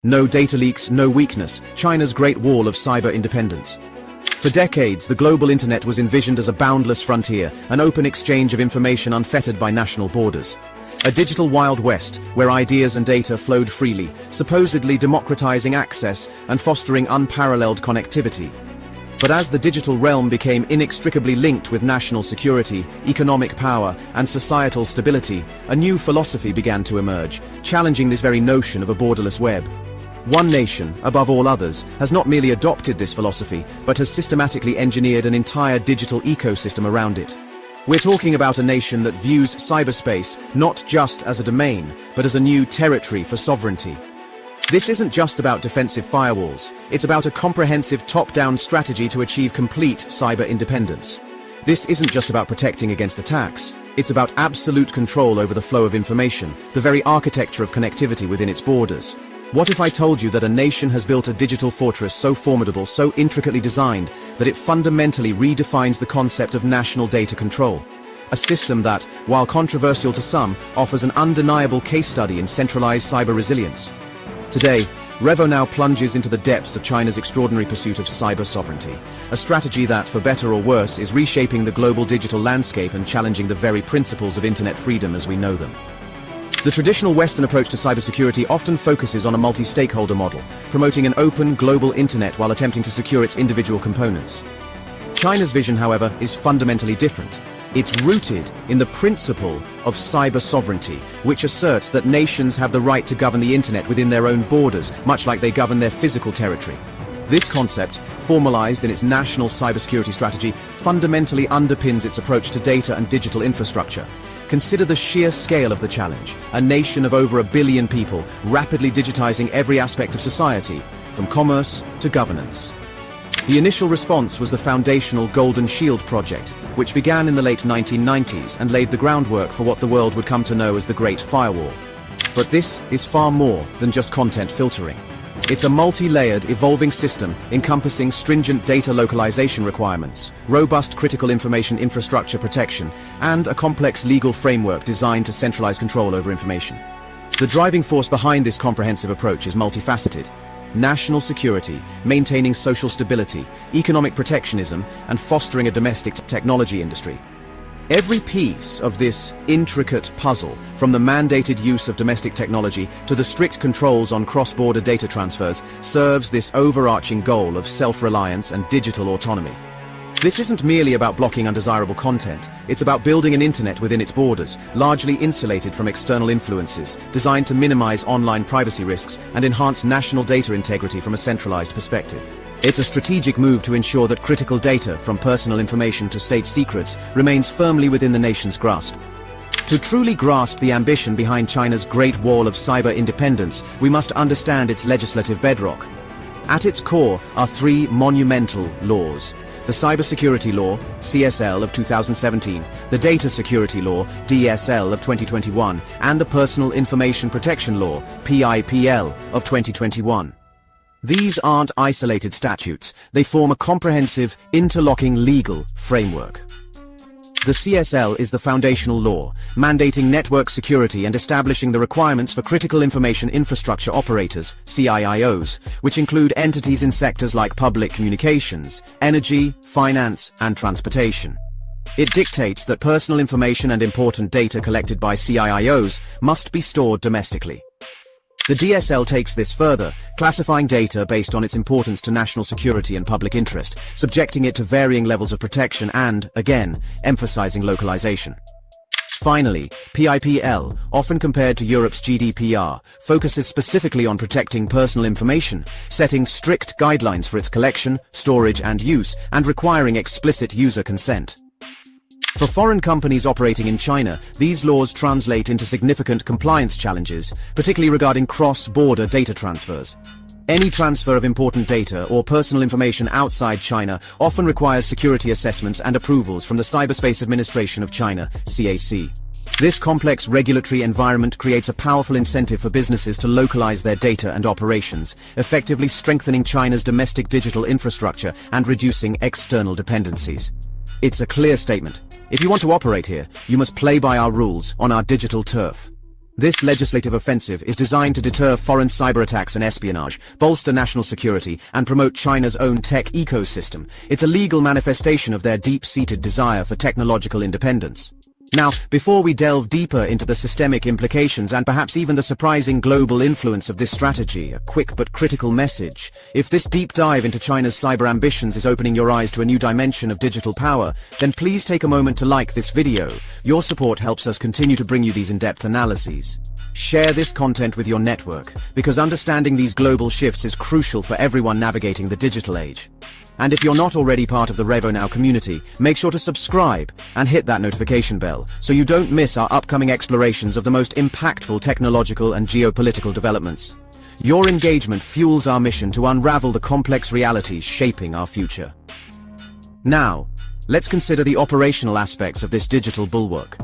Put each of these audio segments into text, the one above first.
No data leaks, no weakness, China's Great Wall of cyber independence. For decades, the global internet was envisioned as a boundless frontier, an open exchange of information unfettered by national borders. A digital Wild West, where ideas and data flowed freely, supposedly democratizing access and fostering unparalleled connectivity. But as the digital realm became inextricably linked with national security, economic power, and societal stability, a new philosophy began to emerge, challenging this very notion of a borderless web. One nation, above all others, has not merely adopted this philosophy, but has systematically engineered an entire digital ecosystem around it. We're talking about a nation that views cyberspace not just as a domain, but as a new territory for sovereignty. This isn't just about defensive firewalls, it's about a comprehensive top-down strategy to achieve complete cyber independence. This isn't just about protecting against attacks, it's about absolute control over the flow of information, the very architecture of connectivity within its borders. What if I told you that a nation has built a digital fortress so formidable, so intricately designed, that it fundamentally redefines the concept of national data control? A system that, while controversial to some, offers an undeniable case study in centralized cyber resilience. Today, Revo now plunges into the depths of China's extraordinary pursuit of cyber sovereignty, a strategy that, for better or worse, is reshaping the global digital landscape and challenging the very principles of internet freedom as we know them. The traditional Western approach to cybersecurity often focuses on a multi-stakeholder model, promoting an open, global internet while attempting to secure its individual components. China's vision, however, is fundamentally different. It's rooted in the principle of cyber sovereignty, which asserts that nations have the right to govern the internet within their own borders, much like they govern their physical territory. This concept, formalized in its national cybersecurity strategy, fundamentally underpins its approach to data and digital infrastructure. Consider the sheer scale of the challenge. A nation of over 1 billion people, rapidly digitizing every aspect of society, from commerce to governance. The initial response was the foundational Golden Shield project, which began in the late 1990s and laid the groundwork for what the world would come to know as the Great Firewall. But this is far more than just content filtering. It's a multi-layered, evolving system encompassing stringent data localization requirements, robust critical information infrastructure protection, and a complex legal framework designed to centralize control over information. The driving force behind this comprehensive approach is multifaceted. National security, maintaining social stability, economic protectionism, and fostering a domestic technology industry. Every piece of this intricate puzzle, from the mandated use of domestic technology to the strict controls on cross-border data transfers, serves this overarching goal of self-reliance and digital autonomy. This isn't merely about blocking undesirable content, it's about building an internet within its borders, largely insulated from external influences, designed to minimize online privacy risks and enhance national data integrity from a centralized perspective. It's a strategic move to ensure that critical data, from personal information to state secrets, remains firmly within the nation's grasp. To truly grasp the ambition behind China's Great Wall of cyber independence, we must understand its legislative bedrock. At its core are 3 monumental laws: the Cybersecurity Law, CSL of 2017, the Data Security Law, DSL of 2021, and the Personal Information Protection Law, PIPL of 2021. These aren't isolated statutes, they form a comprehensive, interlocking legal framework. The CSL is the foundational law, mandating network security and establishing the requirements for critical information infrastructure operators, CIIOs, which include entities in sectors like public communications, energy, finance, and transportation. It dictates that personal information and important data collected by CIIOs must be stored domestically. The DSL takes this further, classifying data based on its importance to national security and public interest, subjecting it to varying levels of protection and, again, emphasizing localization. Finally, PIPL, often compared to Europe's GDPR, focuses specifically on protecting personal information, setting strict guidelines for its collection, storage, and use, and requiring explicit user consent. For foreign companies operating in China, these laws translate into significant compliance challenges, particularly regarding cross-border data transfers. Any transfer of important data or personal information outside China often requires security assessments and approvals from the Cyberspace Administration of China, CAC. This complex regulatory environment creates a powerful incentive for businesses to localize their data and operations, effectively strengthening China's domestic digital infrastructure and reducing external dependencies. It's a clear statement. If you want to operate here, you must play by our rules on our digital turf. This legislative offensive is designed to deter foreign cyber attacks and espionage, bolster national security, and promote China's own tech ecosystem. It's a legal manifestation of their deep-seated desire for technological independence. Now, before we delve deeper into the systemic implications and perhaps even the surprising global influence of this strategy, a quick but critical message. If this deep dive into China's cyber ambitions is opening your eyes to a new dimension of digital power, then please take a moment to like this video. Your support helps us continue to bring you these in-depth analyses. Share this content with your network, because understanding these global shifts is crucial for everyone navigating the digital age. And if you're not already part of the RevoNow community, make sure to subscribe and hit that notification bell so you don't miss our upcoming explorations of the most impactful technological and geopolitical developments. Your engagement fuels our mission to unravel the complex realities shaping our future. Now, let's consider the operational aspects of this digital bulwark.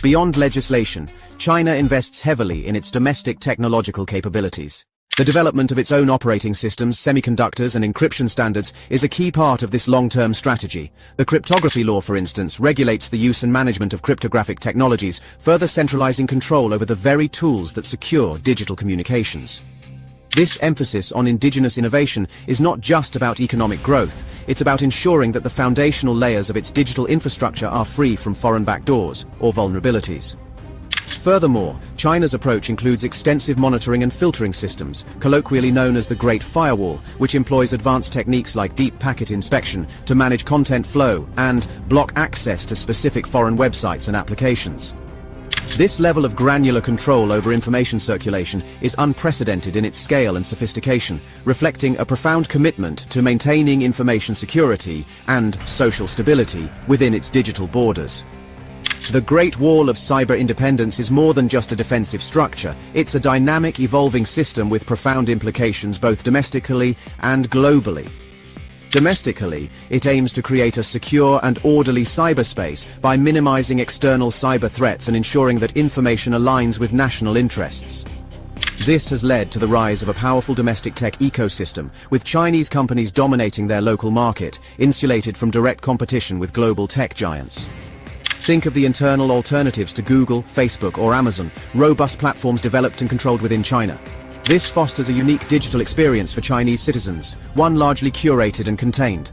Beyond legislation, China invests heavily in its domestic technological capabilities. The development of its own operating systems, semiconductors, and encryption standards is a key part of this long-term strategy. The cryptography law, for instance, regulates the use and management of cryptographic technologies, further centralizing control over the very tools that secure digital communications. This emphasis on indigenous innovation is not just about economic growth, it's about ensuring that the foundational layers of its digital infrastructure are free from foreign backdoors or vulnerabilities. Furthermore, China's approach includes extensive monitoring and filtering systems, colloquially known as the Great Firewall, which employs advanced techniques like deep packet inspection to manage content flow and block access to specific foreign websites and applications. This level of granular control over information circulation is unprecedented in its scale and sophistication, reflecting a profound commitment to maintaining information security and social stability within its digital borders. The Great Wall of Cyber Independence is more than just a defensive structure. It's a dynamic, evolving system with profound implications both domestically and globally. Domestically, it aims to create a secure and orderly cyberspace by minimizing external cyber threats and ensuring that information aligns with national interests. This has led to the rise of a powerful domestic tech ecosystem, with Chinese companies dominating their local market, insulated from direct competition with global tech giants. Think of the internal alternatives to Google, Facebook, or Amazon, robust platforms developed and controlled within China. This fosters a unique digital experience for Chinese citizens, one largely curated and contained.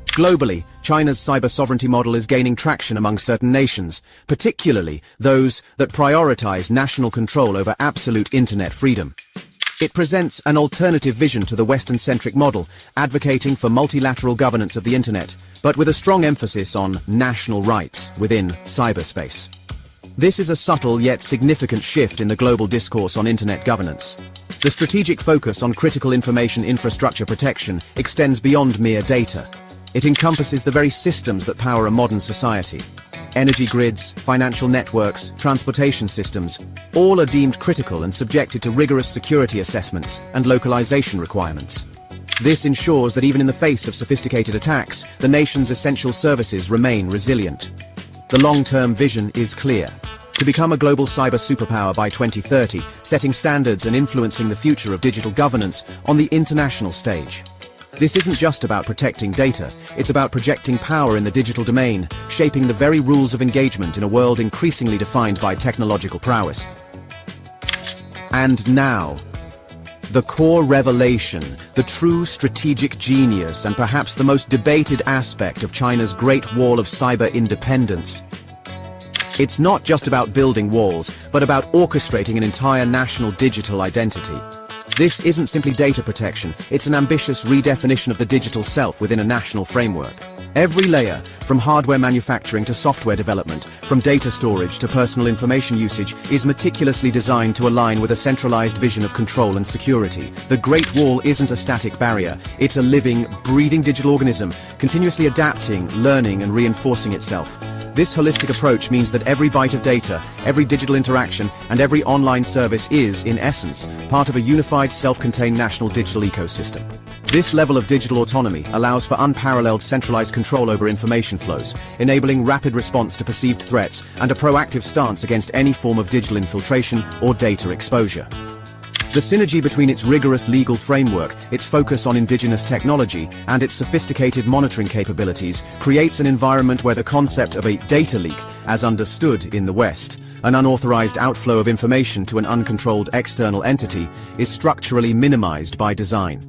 Globally, China's cyber sovereignty model is gaining traction among certain nations, particularly those that prioritize national control over absolute internet freedom. It presents an alternative vision to the Western-centric model, advocating for multilateral governance of the internet, but with a strong emphasis on national rights within cyberspace. This is a subtle yet significant shift in the global discourse on internet governance. The strategic focus on critical information infrastructure protection extends beyond mere data. It encompasses the very systems that power a modern society. Energy grids, financial networks, transportation systems, all are deemed critical and subjected to rigorous security assessments and localization requirements. This ensures that even in the face of sophisticated attacks, the nation's essential services remain resilient. The long-term vision is clear: to become a global cyber superpower by 2030, setting standards and influencing the future of digital governance on the international stage. This isn't just about protecting data, it's about projecting power in the digital domain, shaping the very rules of engagement in a world increasingly defined by technological prowess. And now, the core revelation, the true strategic genius, and perhaps the most debated aspect of China's Great Wall of Cyber Independence. It's not just about building walls, but about orchestrating an entire national digital identity. This isn't simply data protection, it's an ambitious redefinition of the digital self within a national framework. Every layer, from hardware manufacturing to software development, from data storage to personal information usage, is meticulously designed to align with a centralized vision of control and security. The Great Wall isn't a static barrier, it's a living, breathing digital organism, continuously adapting, learning, and reinforcing itself. This holistic approach means that every byte of data, every digital interaction, and every online service is, in essence, part of a unified, self-contained national digital ecosystem. This level of digital autonomy allows for unparalleled centralized control over information flows, enabling rapid response to perceived threats and a proactive stance against any form of digital infiltration or data exposure. The synergy between its rigorous legal framework, its focus on indigenous technology, and its sophisticated monitoring capabilities creates an environment where the concept of a data leak, as understood in the West, an unauthorized outflow of information to an uncontrolled external entity, is structurally minimized by design.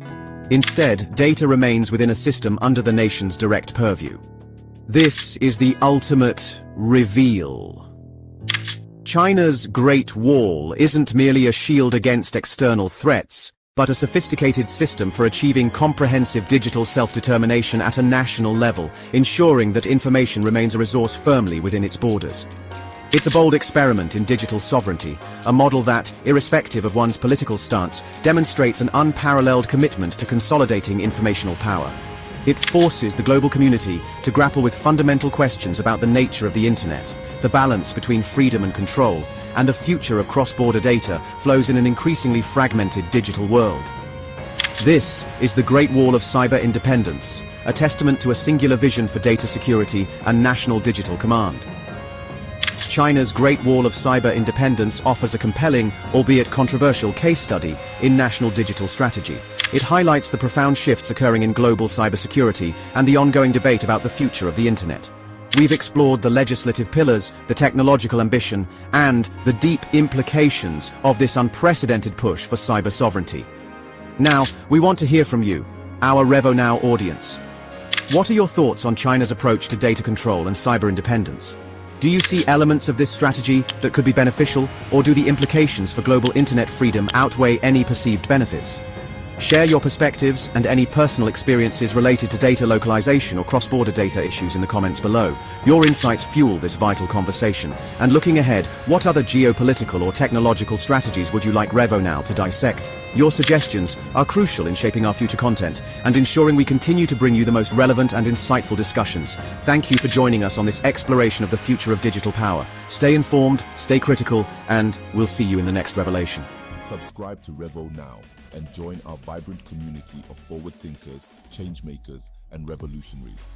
Instead, data remains within a system under the nation's direct purview. This is the ultimate reveal. China's Great Wall isn't merely a shield against external threats, but a sophisticated system for achieving comprehensive digital self-determination at a national level, ensuring that information remains a resource firmly within its borders. It's a bold experiment in digital sovereignty, a model that, irrespective of one's political stance, demonstrates an unparalleled commitment to consolidating informational power. It forces the global community to grapple with fundamental questions about the nature of the internet, the balance between freedom and control, and the future of cross-border data flows in an increasingly fragmented digital world. This is the Great Wall of Cyber Independence, a testament to a singular vision for data security and national digital command. China's Great Wall of Cyber Independence offers a compelling, albeit controversial, case study in national digital strategy. It highlights the profound shifts occurring in global cybersecurity and the ongoing debate about the future of the internet. We've explored the legislative pillars, the technological ambition, and the deep implications of this unprecedented push for cyber sovereignty. Now, we want to hear from you, our RevoNow audience. What are your thoughts on China's approach to data control and cyber independence? Do you see elements of this strategy that could be beneficial, or do the implications for global internet freedom outweigh any perceived benefits? Share your perspectives and any personal experiences related to data localization or cross-border data issues in the comments below. Your insights fuel this vital conversation. And looking ahead, what other geopolitical or technological strategies would you like RevoNow to dissect? Your suggestions are crucial in shaping our future content and ensuring we continue to bring you the most relevant and insightful discussions. Thank you for joining us on this exploration of the future of digital power. Stay informed, stay critical, and we'll see you in the next revelation. Subscribe to RevoNow and join our vibrant community of forward thinkers, change makers, and revolutionaries.